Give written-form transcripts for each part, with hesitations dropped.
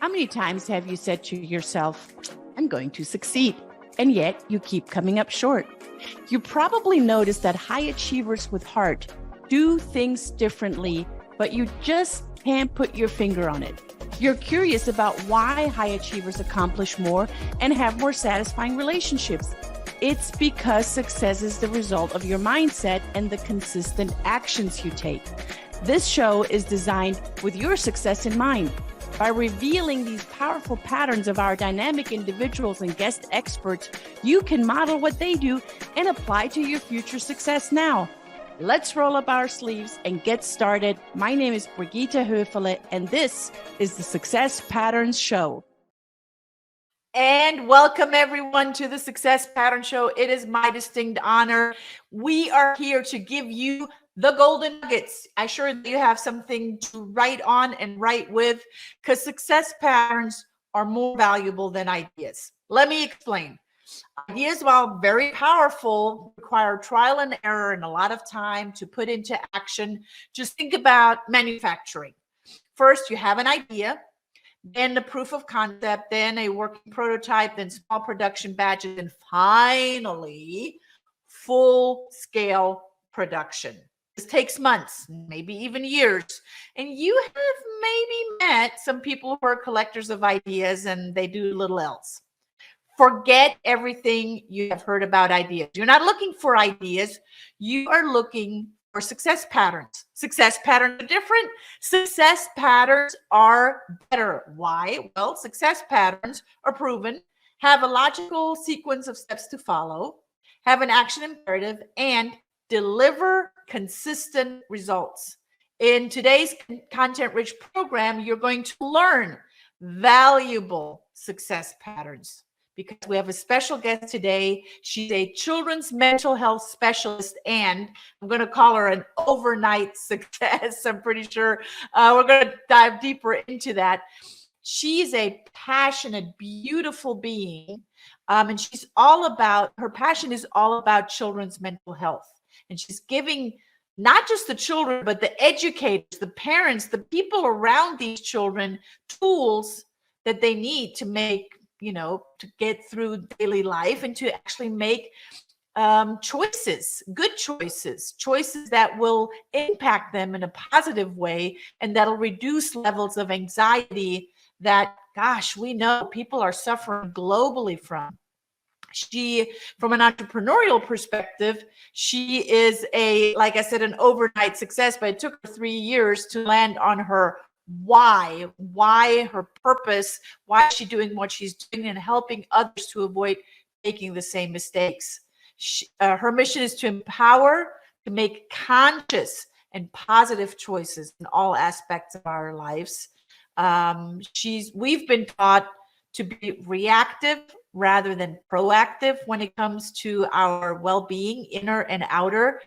How many times have you said to yourself, I'm going to succeed, and yet you keep coming up short? You probably noticed that high achievers with heart do things differently, but you just can't put your finger on it. You're curious about why high achievers accomplish more and have more satisfying relationships. It's because success is the result of your mindset and the consistent actions you take. This show is designed with your success in mind. By revealing these powerful patterns of our dynamic individuals and guest experts, you can model what they do and apply to your future success now. Let's roll up our sleeves and get started. My name is Brigitta Hoeferle, and this is the Success Patterns Show. And welcome everyone to the Success Pattern Show. It is my distinct honor. We are here to give you the golden nuggets. I'm sure that you have something to write on and write with, because success patterns are more valuable than ideas. Let me explain. Ideas, while very powerful, require trial and error and a lot of time to put into action. Just think about manufacturing. First, you have an idea, then the proof of concept, then a working prototype, then small production batches, and finally, full-scale production. This takes months, maybe even years. And you have maybe met some people who are collectors of ideas and they do little else. Forget everything you have heard about ideas. You're not looking for ideas. You are looking for success patterns. Success patterns are different. Success patterns are better. Why? Well, success patterns are proven, have a logical sequence of steps to follow, have an action imperative, and deliver consistent results. In today's content-rich program, you're going to learn valuable success patterns because we have a special guest today. She's a children's mental health specialist, and I'm going to call her an overnight success. I'm pretty sure we're going to dive deeper into that. She's a passionate, beautiful being, and her passion is all about children's mental health. And she's giving not just the children, but the educators, the parents, the people around these children tools that they need to make, to get through daily life and to actually make choices, good choices that will impact them in a positive way and that'll reduce levels of anxiety that, gosh, we know people are suffering globally from. From an entrepreneurial perspective, she is like I said, an overnight success, but it took her 3 years to land on her why, her purpose, why is she doing what she's doing and helping others to avoid making the same mistakes. Her mission is to empower, to make conscious and positive choices in all aspects of our lives. We've been taught to be reactive rather than proactive when it comes to our well-being, inner and outer.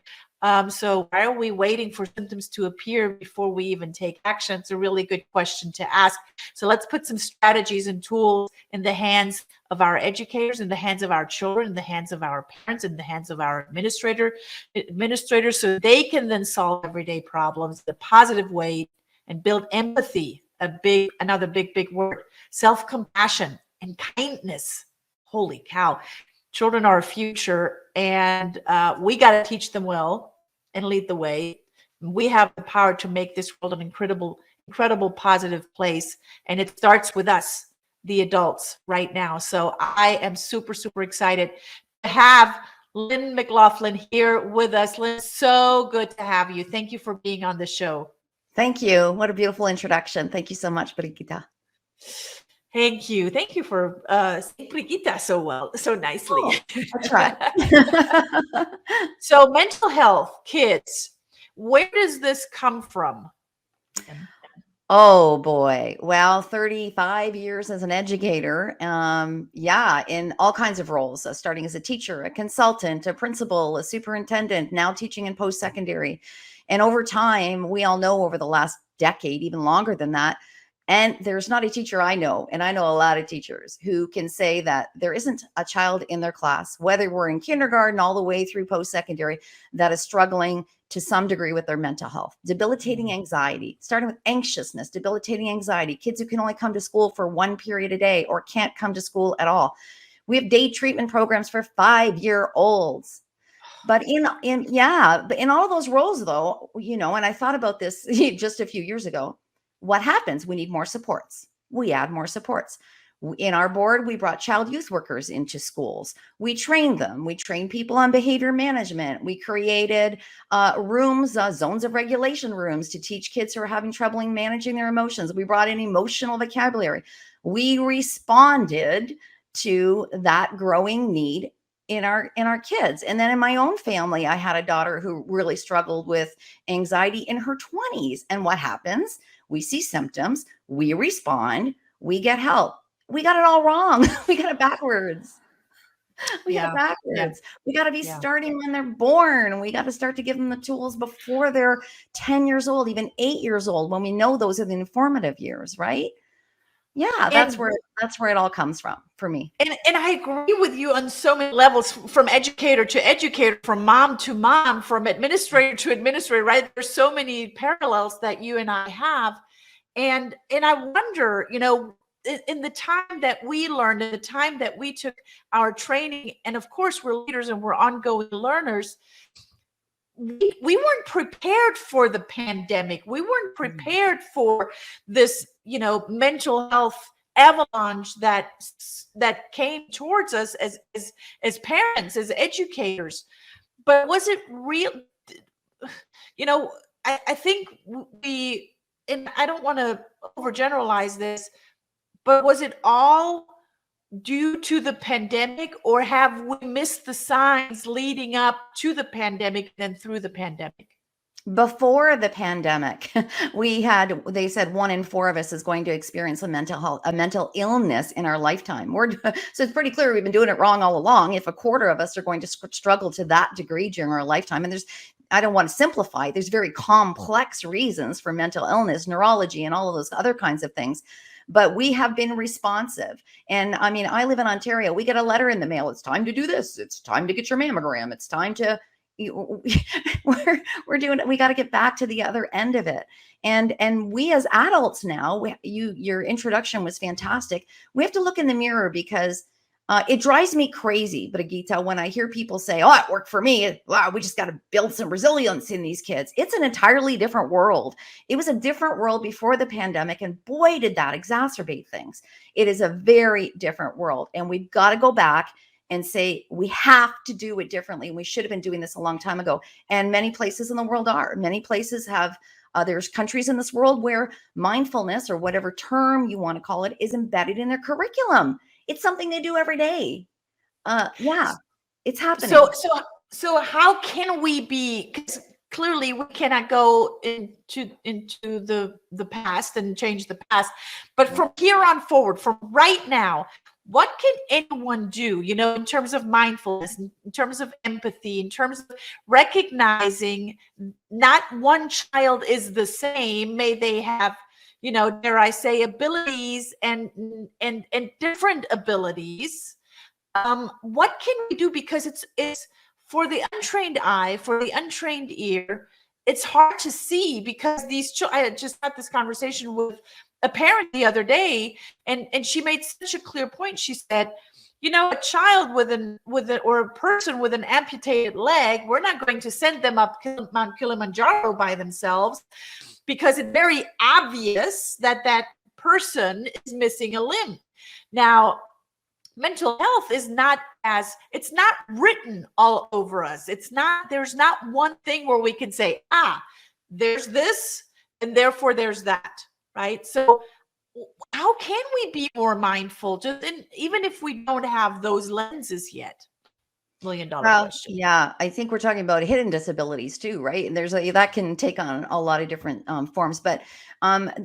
So why are we waiting for symptoms to appear before we even take action? It's a really good question to ask. So let's put some strategies and tools in the hands of our educators, in the hands of our children, in the hands of our parents, in the hands of our administrators, so they can then solve everyday problems the positive way and build empathy, another big word, self-compassion and kindness. Holy cow. Children are our future, and we got to teach them well and lead the way. We have the power to make this world an incredible positive place, and it starts with us, the adults, right now. So I am super excited to have Lynn McLaughlin here with us. Lynn, so good to have you. Thank you for being on the show. Thank you. What a beautiful introduction. Thank you so much, Brigitta. Thank you for saying Brigitta so nicely. Oh, that's right. So mental health, kids, where does this come from? Oh boy. Well, 35 years as an educator. In all kinds of roles, starting as a teacher, a consultant, a principal, a superintendent, now teaching in post-secondary. And over time, we all know over the last decade, even longer than that, And there's not a teacher I know, and I know a lot of teachers who can say that there isn't a child in their class, whether we're in kindergarten all the way through post-secondary, that is struggling to some degree with their mental health, debilitating anxiety, starting with anxiousness, debilitating anxiety, kids who can only come to school for 1 period a day or can't come to school at all. We have day treatment programs for 5-year-olds. But but in all those roles though, and I thought about this just a few years ago, what happens? We need more supports. We add more supports. In our board, we brought child youth workers into schools. We trained them. We trained people on behavior management. We created rooms, zones of regulation rooms to teach kids who are having trouble in managing their emotions. We brought in emotional vocabulary. We responded to that growing need in our kids. And then in my own family, I had a daughter who really struggled with anxiety in her 20s. And what happens? We see symptoms, we respond, we get help. We got it all wrong. We got it backwards. We got it backwards. We got to be starting when they're born. We got to start to give them the tools before they're 10 years old, even 8 years old, when we know those are the informative years, right? Yeah, that's where it all comes from for me. And I agree with you on so many levels, from educator to educator, from mom to mom, from administrator to administrator, right? There's so many parallels that you and I have. And I wonder, in the time that we learned, in the time that we took our training, and of course we're leaders and we're ongoing learners, we weren't prepared for the pandemic. We weren't prepared for this, mental health avalanche that came towards us as parents, as educators. But was it real? I think and I don't want to overgeneralize this, but was it all due to the pandemic, or have we missed the signs leading up to the pandemic and through the pandemic? Before the pandemic, they said 1 in 4 of us is going to experience a mental illness in our lifetime. So it's pretty clear we've been doing it wrong all along. If a quarter of us are going to struggle to that degree during our lifetime, and I don't want to simplify, there's very complex reasons for mental illness, neurology, and all of those other kinds of things. But we have been responsive. And I mean, I live in Ontario. We get a letter in the mail. It's time to do this. It's time to get your mammogram. It's time to, we're doing it. We got to get back to the other end of it. And we as adults now, your introduction was fantastic. We have to look in the mirror, because it drives me crazy, Brigitta, when I hear people say, "Oh, it worked for me. Wow, we just got to build some resilience in these kids." It's an entirely different world. It was a different world before the pandemic, and boy, did that exacerbate things. It is a very different world, and we've got to go back and say we have to do it differently. We should have been doing this a long time ago, and many places in the world are. Many places have. There's countries in this world where mindfulness, or whatever term you want to call it, is embedded in their curriculum. It's something they do every day. It's happening. So how can we be? Because clearly we cannot go into the past and change the past. But from here on forward, from right now, what can anyone do? In terms of mindfulness, in terms of empathy, in terms of recognizing not one child is the same. May they have, dare I say, abilities and different abilities. What can we do? Because it's for the untrained eye, for the untrained ear, it's hard to see, because I had just had this conversation with a parent the other day, and she made such a clear point. She said, a child or a person with an amputated leg, we're not going to send them up Mount Kilimanjaro by themselves, because it's very obvious that person is missing a limb. Now, mental health is it's not written all over us. There's not one thing where we can say, there's this, and therefore there's that, right? So how can we be more mindful, even if we don't have those lenses yet? $1 million question. Yeah, I think we're talking about hidden disabilities too, right? And that can take on a lot of different forms. But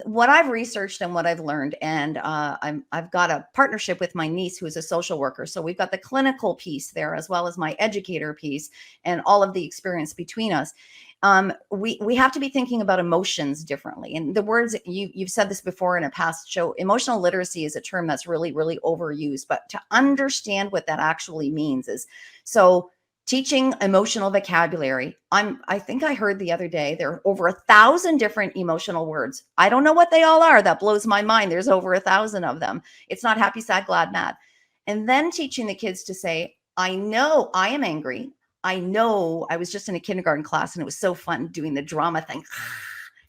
what I've researched and what I've learned, and I've got a partnership with my niece, who is a social worker. So we've got the clinical piece there, as well as my educator piece, and all of the experience between us. we have to be thinking about emotions differently. And the words, you've said this before in a past show, emotional literacy is a term that's really, really overused, but to understand what that actually means is, so teaching emotional vocabulary. I think I heard the other day, there are over 1,000 different emotional words. I don't know what they all are. That blows my mind. There's over 1,000 of them. It's not happy, sad, glad, mad. And then teaching the kids to say, I know I am angry. I know I was just in a kindergarten class and it was so fun doing the drama thing.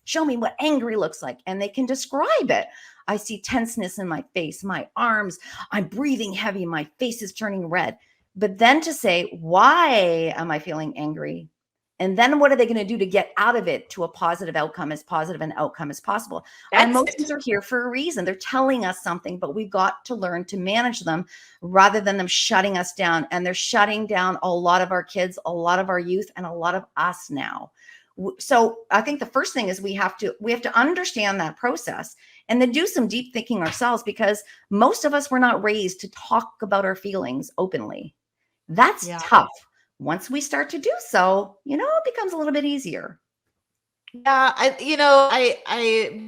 Show me what angry looks like. And they can describe it. I see tenseness in my face, my arms, I'm breathing heavy, my face is turning red. But then to say, why am I feeling angry? And then what are they going to do to get out of it to a positive outcome, as positive an outcome as possible? Our emotions are here for a reason. They're telling us something, but we've got to learn to manage them rather than them shutting us down. And they're shutting down a lot of our kids, a lot of our youth, and a lot of us now. So I think the first thing is we have to understand that process and then do some deep thinking ourselves, because most of us were not raised to talk about our feelings openly. That's tough. Once we start to do so, it becomes a little bit easier. Yeah, I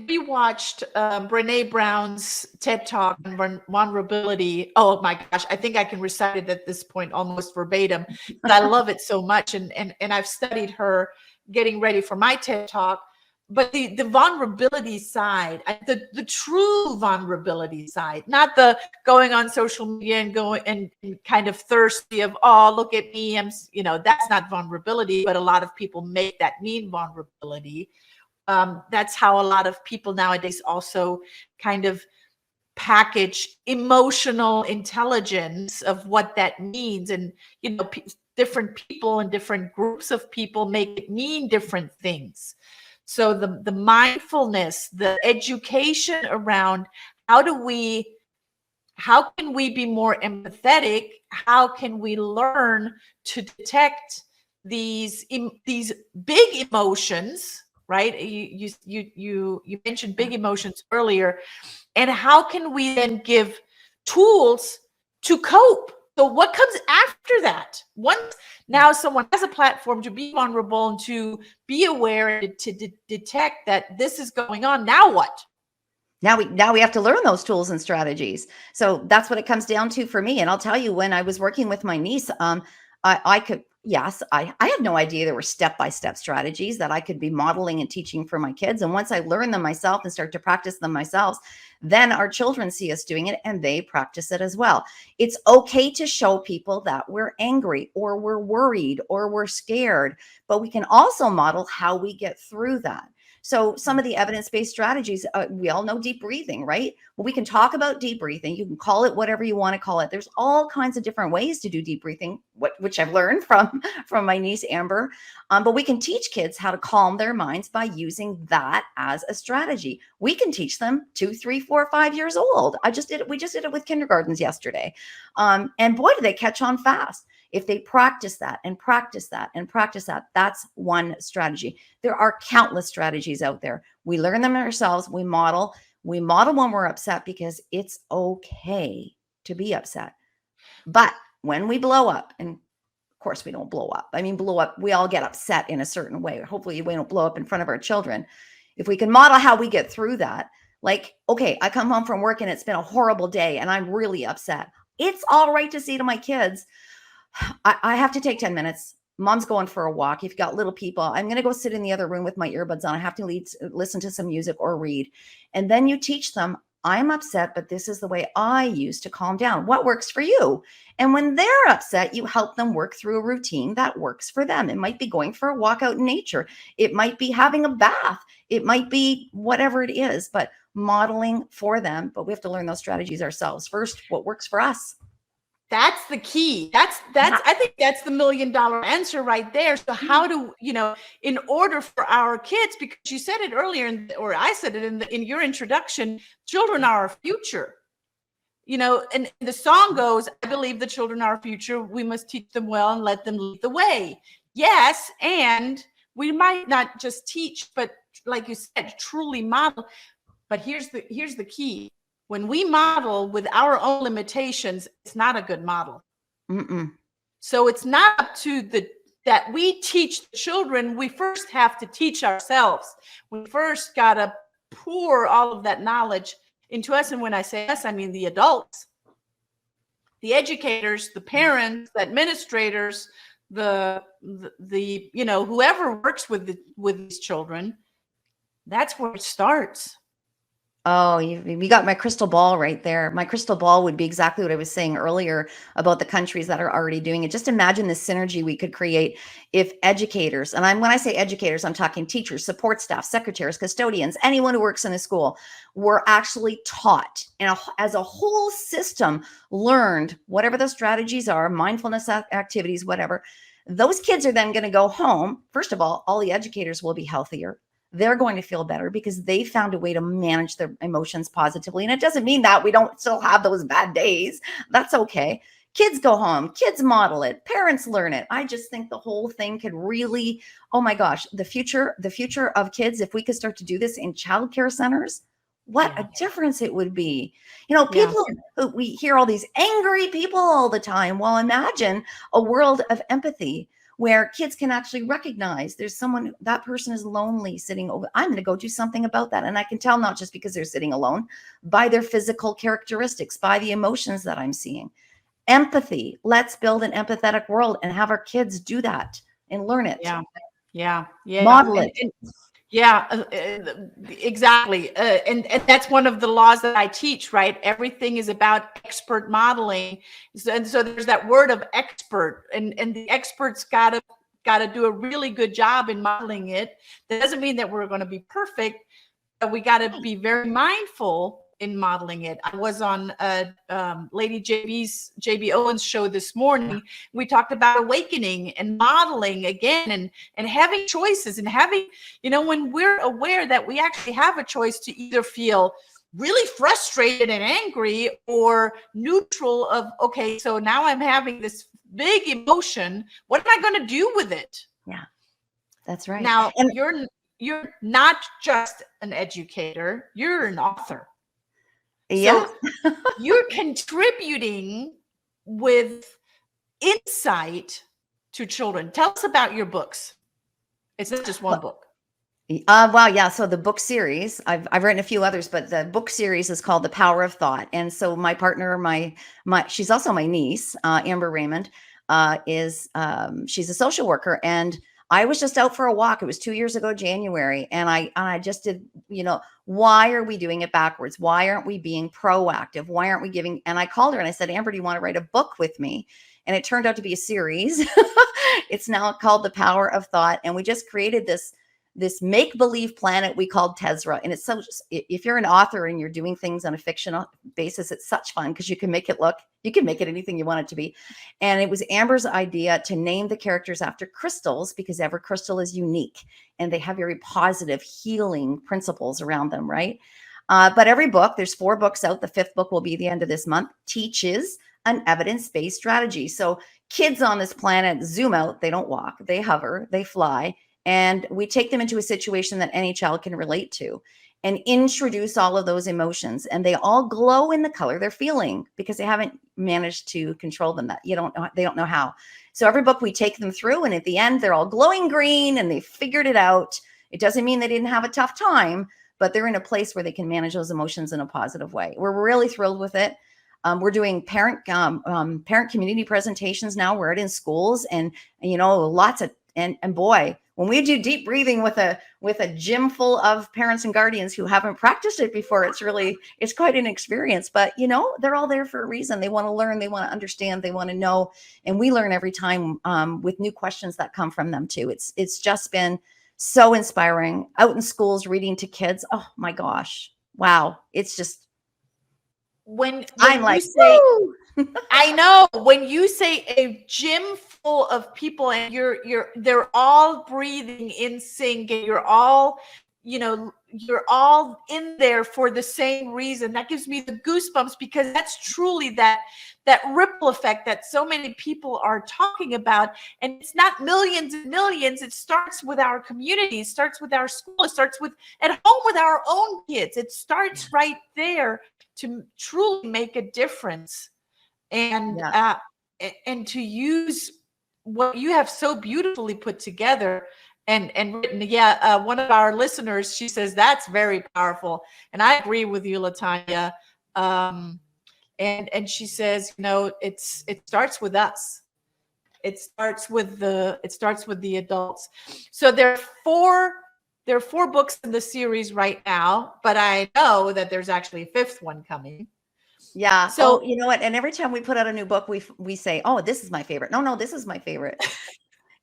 rewatched Brene Brown's TED Talk on vulnerability. Oh my gosh, I think I can recite it at this point almost verbatim, but I love it so much, and I've studied her getting ready for my TED Talk. But the vulnerability side, the true vulnerability side, not the going on social media and going and kind of thirsty of, oh, look at me, that's not vulnerability. But a lot of people make that mean vulnerability. That's how a lot of people nowadays also kind of package emotional intelligence of what that means, and different people and different groups of people make it mean different things. So the mindfulness, the education around how can we be more empathetic? How can we learn to detect these big emotions, right? You mentioned big emotions earlier, and how can we then give tools to cope? So what comes after that? Once now someone has a platform to be vulnerable and to be aware and to detect that this is going on, now what? Now we have to learn those tools and strategies. So that's what it comes down to for me. And I'll tell you, when I was working with my niece, I had no idea there were step-by-step strategies that I could be modeling and teaching for my kids. And once I learn them myself and start to practice them myself, then our children see us doing it and they practice it as well. It's okay to show people that we're angry or we're worried or we're scared, but we can also model how we get through that. So some of the evidence-based strategies, we all know deep breathing, right? Well, we can talk about deep breathing. You can call it whatever you want to call it. There's all kinds of different ways to do deep breathing, which I've learned from my niece, Amber. But we can teach kids how to calm their minds by using that as a strategy. We can teach them 2, 3, 4, 5 years old. We just did it with kindergartens yesterday. And boy, do they catch on fast. If they practice that and practice that and practice that, that's one strategy. There are countless strategies out there. We learn them ourselves. We model when we're upset, because it's okay to be upset. But when we blow up, and of course we don't blow up. Blow up, we all get upset in a certain way. Hopefully we don't blow up in front of our children. If we can model how we get through that, like, okay, I come home from work and it's been a horrible day and I'm really upset. It's all right to say to my kids, I have to take 10 minutes. Mom's going for a walk. If you've got little people, I'm going to go sit in the other room with my earbuds on. I have to listen to some music or read. And then you teach them, I'm upset, but this is the way I use to calm down. What works for you? And when they're upset, you help them work through a routine that works for them. It might be going for a walk out in nature. It might be having a bath. It might be whatever it is, but modeling for them. But we have to learn those strategies ourselves first. What works for us? That's the key. I think that's the $1 million answer right there. So how do, in order for our kids, because you said it earlier, or I said it in your introduction, children are our future. And the song goes, I believe the children are our future. We must teach them well and let them lead the way. Yes. And we might not just teach, but like you said, truly model. But here's the key. When we model with our own limitations, it's not a good model. Mm-mm. So it's not up to that we teach the children, we first have to teach ourselves. We first got to pour all of that knowledge into us. And when I say us, I mean the adults, the educators, the parents, the administrators, the you know, whoever works with these children. That's where it starts. Oh, you got my crystal ball right there. My crystal ball would be exactly what I was saying earlier about the countries that are already doing it. Just imagine the synergy we could create if educators, and when I say educators, I'm talking teachers, support staff, secretaries, custodians, anyone who works in a school, were actually taught and as a whole system learned whatever the strategies are, mindfulness activities, whatever. Those kids are then going to go home. First of all the educators will be healthier. They're going to feel better because they found a way to manage their emotions positively. And it doesn't mean that we don't still have those bad days. That's okay. Kids go home, kids model it, parents learn it. I just think the whole thing could really, oh my gosh, the future of kids, if we could start to do this in childcare centers, what a difference it would be. You know, people, we hear all these angry people all the time. Well, imagine a world of empathy where kids can actually recognize there's someone, that person is lonely sitting over. I'm going to go do something about that. And I can tell not just because they're sitting alone, by their physical characteristics, by the emotions that I'm seeing. Empathy. Let's build an empathetic world and have our kids do that and learn it. Yeah. Model it. Exactly. And that's one of the laws that I teach, right? Everything is about expert modeling. And so there's that word of expert, and the experts got to do a really good job in modeling it. That doesn't mean that we're going to be perfect, but we got to be very mindful in modeling it. I was on Lady JB Owens' show this morning. We talked about awakening and modeling again, and having choices, and having, you know, when we're aware that we actually have a choice to either feel really frustrated and angry or neutral of, okay, so now I'm having this big emotion. What am I going to do with it? Yeah, that's right. Now, you're not just an educator, you're an author. Yeah. So you're contributing with insight to children. Tell us about your books. It's not just one book. Wow. Yeah. So the book series, I've written a few others, but the book series is called The Power of Thought. And so my partner, she's also my niece, Amber Raymond, she's a social worker, and I was just out for a walk. It was 2 years ago, January. And I just did, you know, why are we doing it backwards? Why aren't we being proactive? Why aren't we giving? And I called her and I said, Amber, do you want to write a book with me? And it turned out to be a series. It's now called The Power of Thought. And we just created this make-believe planet we called Tezra. And it's so, if you're an author and you're doing things on a fictional basis, it's such fun because you can make it anything you want it to be. And it was Amber's idea to name the characters after crystals, because every crystal is unique and they have very positive healing principles around them, right? But every book, there's 4 books out. The 5th book will be the end of this month, teaches an evidence-based strategy. So kids on this planet zoom out, they don't walk, they hover, they fly. And we take them into a situation that any child can relate to and introduce all of those emotions. And they all glow in the color they're feeling because they haven't managed to control them. They don't know how. So every book we take them through, and at the end, they're all glowing green and they figured it out. It doesn't mean they didn't have a tough time, but they're in a place where they can manage those emotions in a positive way. We're really thrilled with it. We're doing parent community presentations now. We're in schools, and you know, lots of, and boy, when we do deep breathing with a gym full of parents and guardians who haven't practiced it before, it's quite an experience. But you know, they're all there for a reason. They want to learn, they want to understand, they want to know, and we learn every time with new questions that come from them too. It's just been so inspiring out in schools reading to kids. Oh my gosh, wow! It's just when I'm like, I know when you say a gym full of people and they're all breathing in sync, and you're all in there for the same reason. That gives me the goosebumps, because that's truly that ripple effect that so many people are talking about. And it's not millions and millions. It starts with our community, it starts with our school, it starts with at home with our own kids. It starts right there to truly make a difference. And and to use what you have so beautifully put together and written. Yeah, one of our listeners, she says that's very powerful, and I agree with you, Latanya. And she says, you know, it starts with us. It starts with the adults. So there are four books in the series right now, but I know that there's actually a fifth one coming. Yeah. So So you know what? And every time we put out a new book, we say, "Oh, this is my favorite." No, this is my favorite.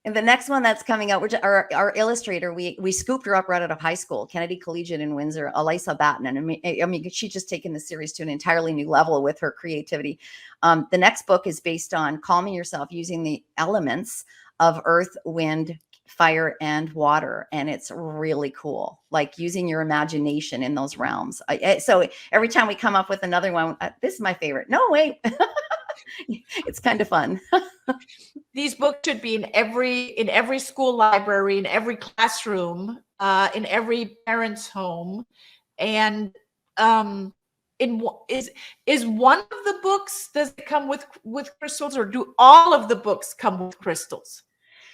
And the next one that's coming out, our illustrator, we scooped her up right out of high school, Kennedy Collegiate in Windsor, Elisa Batten. And I mean, she's just taken the series to an entirely new level with her creativity. The next book is based on calming yourself using the elements of earth, wind, fire, and water. And it's really cool, like using your imagination in those realms. So every time we come up with another one, this is my favorite. No, wait. It's kind of fun. these books should be in every school library, in every classroom, in every parent's home. And is one of the books, does it come with crystals, or do all of the books come with crystals?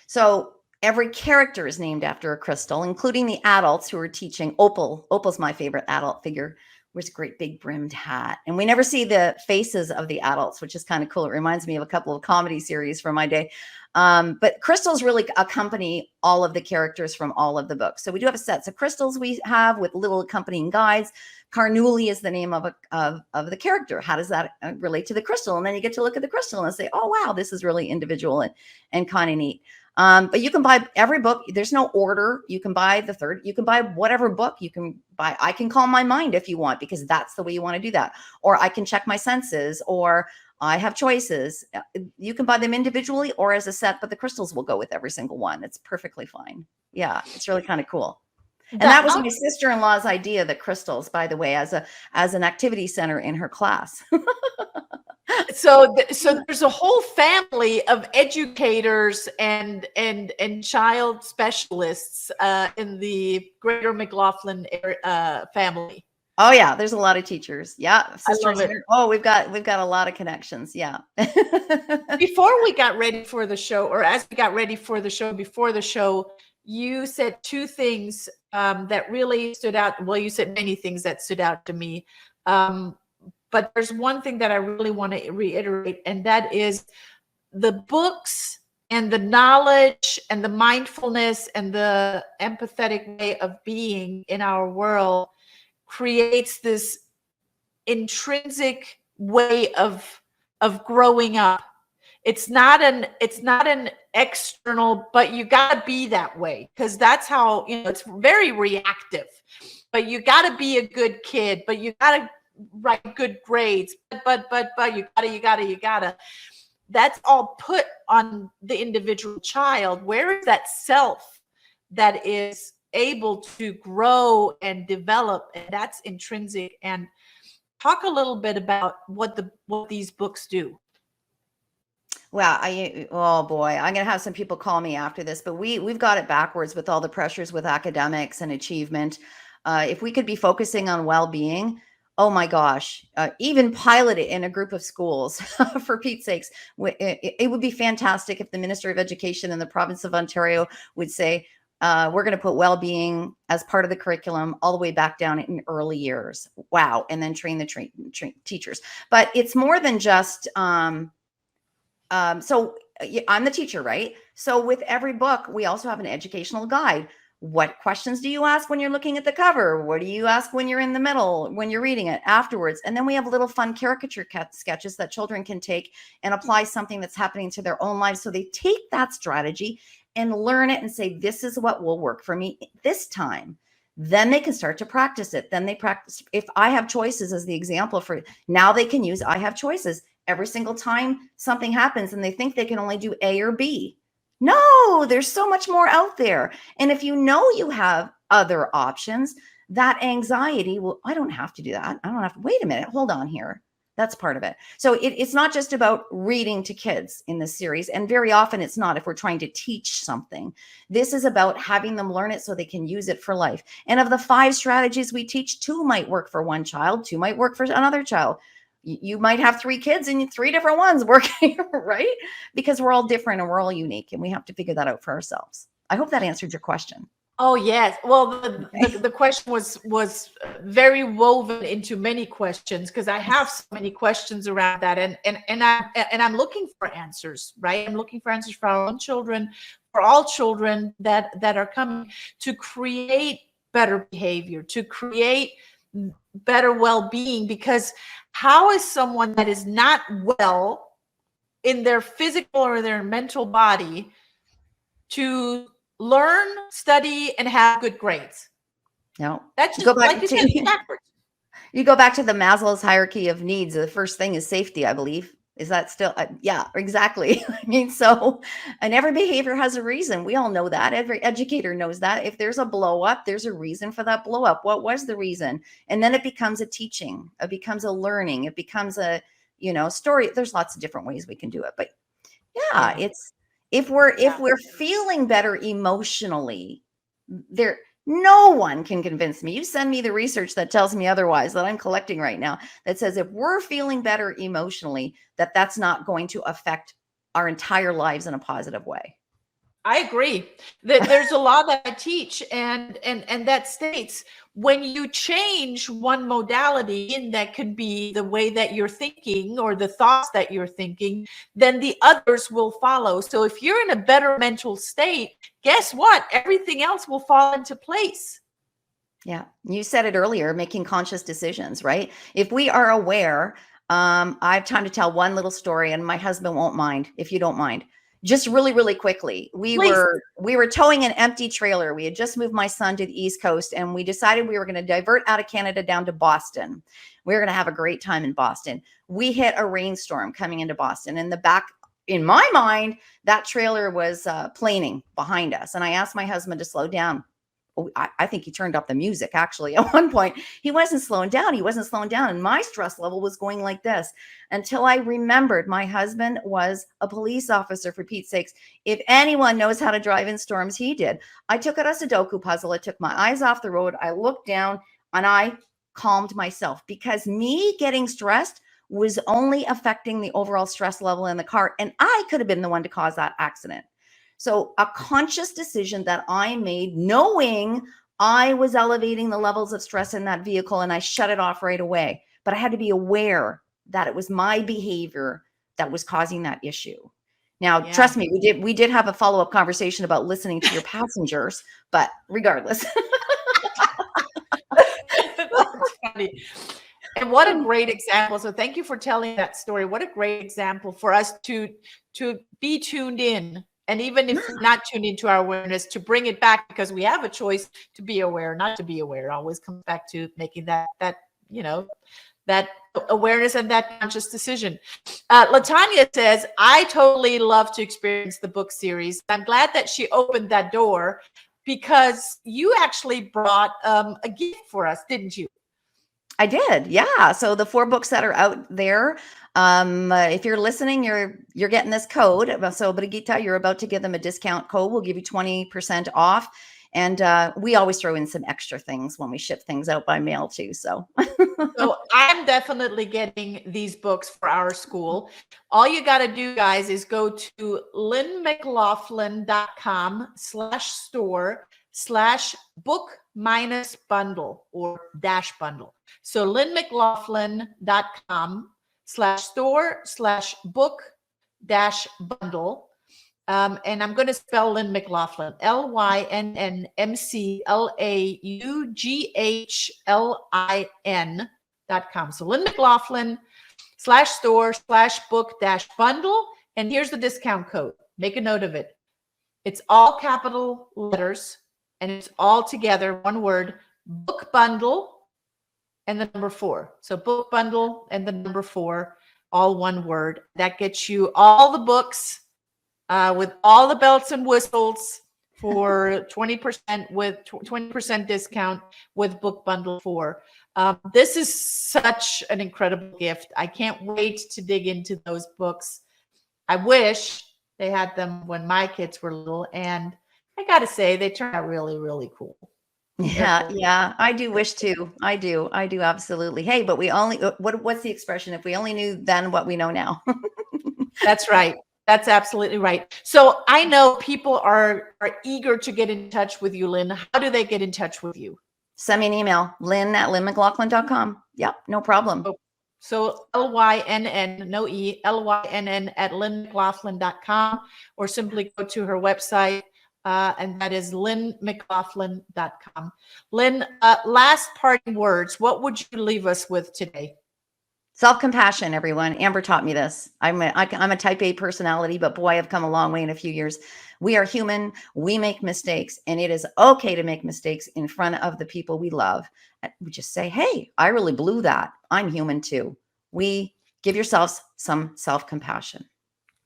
So every character is named after a crystal, including the adults who are teaching. Opal's my favorite adult figure. Wears a great big brimmed hat. And we never see the faces of the adults, which is kind of cool. It reminds me of a couple of comedy series from my day. But crystals really accompany all of the characters from all of the books. So we do have a set of crystals we have with little accompanying guides. Carnuli is the name of the character. How does that relate to the crystal? And then you get to look at the crystal and say, oh, wow, this is really individual and kind of neat. But you can buy every book. There's no order. You can buy the third. You can buy whatever book you can buy. I can calm my mind if you want, because that's the way you want to do that. Or I can check my senses, or I have choices. You can buy them individually or as a set, but the crystals will go with every single one. It's perfectly fine. Yeah, it's really kind of cool. And that was my sister-in-law's idea, the crystals, by the way, as an activity center in her class. So there's a whole family of educators and child specialists in the Greater McLaughlin family. Oh yeah, there's a lot of teachers. Yeah, I love it. Oh, we've got a lot of connections. Yeah. Before we got ready for the show, or as we got ready for the show, before the show, you said two things that really stood out. Well, you said many things that stood out to me. But there's one thing that I really want to reiterate, and that is the books and the knowledge and the mindfulness and the empathetic way of being in our world creates this intrinsic way of growing up. It's not an external, but you got to be that way, because that's how, it's very reactive. But you got to be a good kid, but you got to write good grades, but you gotta. That's all put on the individual child. Where is that self that is able to grow and develop? And that's intrinsic. And talk a little bit about what these books do. Well, oh boy, I'm going to have some people call me after this, but we've got it backwards with all the pressures with academics and achievement. If we could be focusing on well-being, oh my gosh, even pilot it in a group of schools, for Pete's sakes. It would be fantastic if the Minister of Education in the province of Ontario would say, we're going to put well-being as part of the curriculum all the way back down in early years. Wow. And then train the teachers. But it's more than just, so I'm the teacher, right? So with every book, we also have an educational guide. What questions do you ask when you're looking at the cover? What do you ask when you're in the middle, when you're reading it, afterwards? And then we have little fun caricature sketches that children can take and apply something that's happening to their own lives. So they take that strategy and learn it and say, this is what will work for me this time. Then they can start to practice it. Then they practice. If I have choices as the example for now, they can use I have choices every single time something happens and they think they can only do A or B. No, there's so much more out there. And if you know you have other options, that anxiety, well, I don't have to do that. I don't have to, wait a minute, hold on here. That's part of it. So it's not just about reading to kids in this series. And very often it's not if we're trying to teach something. This is about having them learn it so they can use it for life. And of the 5 strategies we teach, 2 might work for one child, 2 might work for another child. You might have 3 kids and 3 different ones working, right? Because we're all different and we're all unique, and we have to figure that out for ourselves. I hope that answered your question. Oh yes. Well, the question was very woven into many questions, because I have so many questions around that, and I'm looking for answers, right? I'm looking for answers for our own children, for all children that are coming, to create better behavior, to create better well-being. Because how is someone that is not well in their physical or their mental body to learn, study, and have good grades? No, That's you just go back like you to said, backwards. you go back to the Maslow's hierarchy of needs. The first thing is safety, I believe. Is that still? Yeah, exactly. I mean, so, and every behavior has a reason. We all know that. Every educator knows that. If there's a blow up, there's a reason for that blow up. What was the reason? And then it becomes a teaching. It becomes a learning. It becomes a, story. There's lots of different ways we can do it. But yeah, it's if we're feeling better emotionally, there no one can convince me. You send me the research that tells me otherwise, that I'm collecting right now, that says if we're feeling better emotionally, that's not going to affect our entire lives in a positive way. I agree. There's a law that I teach, and that states, when you change one modality, and that could be the way that you're thinking or the thoughts that you're thinking, then the others will follow. So if you're in a better mental state, guess what? Everything else will fall into place. Yeah. You said it earlier, making conscious decisions, right? If we are aware, I have time to tell one little story, and my husband won't mind if you don't mind. Just really, really quickly. We were towing an empty trailer. We had just moved my son to the East Coast, and we decided we were going to divert out of Canada down to Boston. We were going to have a great time in Boston. We hit a rainstorm coming into Boston. In the back, in my mind, that trailer was planing behind us. And I asked my husband to slow down. I think he turned up the music, actually. At one point, he wasn't slowing down. And my stress level was going like this, until I remembered my husband was a police officer, for Pete's sakes. If anyone knows how to drive in storms, he did. I took out a Sudoku puzzle. I took my eyes off the road. I looked down and I calmed myself, because me getting stressed was only affecting the overall stress level in the car. And I could have been the one to cause that accident. So a conscious decision that I made, knowing I was elevating the levels of stress in that vehicle, and I shut it off right away. But I had to be aware that it was my behavior that was causing that issue. Now, trust me, we did have a follow-up conversation about listening to your passengers, but regardless. That's funny. And what a great example. So thank you for telling that story. What a great example for us to be tuned in. And even if we're not tuned into our awareness, to bring it back, because we have a choice to be aware, not to be aware. It always comes back to making that awareness and that conscious decision. Latanya says, I totally love to experience the book series. I'm glad that she opened that door, because you actually brought a gift for us, didn't you? I did. Yeah. So the 4 books that are out there, if you're listening, you're getting this code. So Brigitta, you're about to give them a discount code. We'll give you 20% off. And we always throw in some extra things when we ship things out by mail too. So I'm definitely getting these books for our school. All you got to do, guys, is go to lynnmclaughlin.com/store/book-bundle or -bundle. So lynnmclaughlin.com/store/book-bundle. And I'm going to spell Lynn McLaughlin, LYNNMCLAUGHLIN.com. So Lynn McLaughlin/store/book-bundle. And here's the discount code. Make a note of it. It's all capital letters, and it's all together, one word, book bundle and the number 4. So book bundle and the number 4, all one word. That gets you all the books with all the belts and whistles for 20% with 20% discount with book bundle 4. This is such an incredible gift. I can't wait to dig into those books. I wish they had them when my kids were little, and I got to say, they turned out really, really cool. Yeah, I do wish to. I do absolutely. Hey, but we only what's the expression? If we only knew then what we know now. That's right. That's absolutely right. So I know people are eager to get in touch with you, Lynn. How do they get in touch with you? Send me an email, lynn@lynnmclaughlin.com. Yep, no problem. So LYNN, no E, LYNN at lynnmclaughlin.com, or simply go to her website, and that is lynnmclaughlin.com. Lynn, last parting words. What would you leave us with today? Self-compassion, everyone. Amber taught me this. I'm a type A personality, but boy, I've come a long way in a few years. We are human. We make mistakes, and it is okay to make mistakes in front of the people we love. We just say, hey, I really blew that. I'm human too. We give yourselves some self-compassion.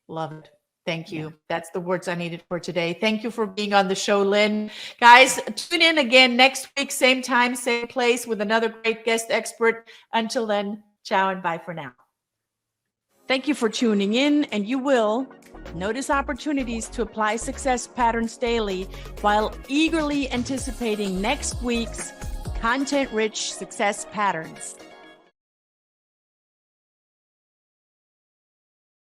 Love it. Thank you. That's the words I needed for today. Thank you for being on the show, Lynn. Guys, tune in again next week, same time, same place, with another great guest expert. Until then, ciao and bye for now. Thank you for tuning in, and you will notice opportunities to apply success patterns daily while eagerly anticipating next week's content-rich success patterns.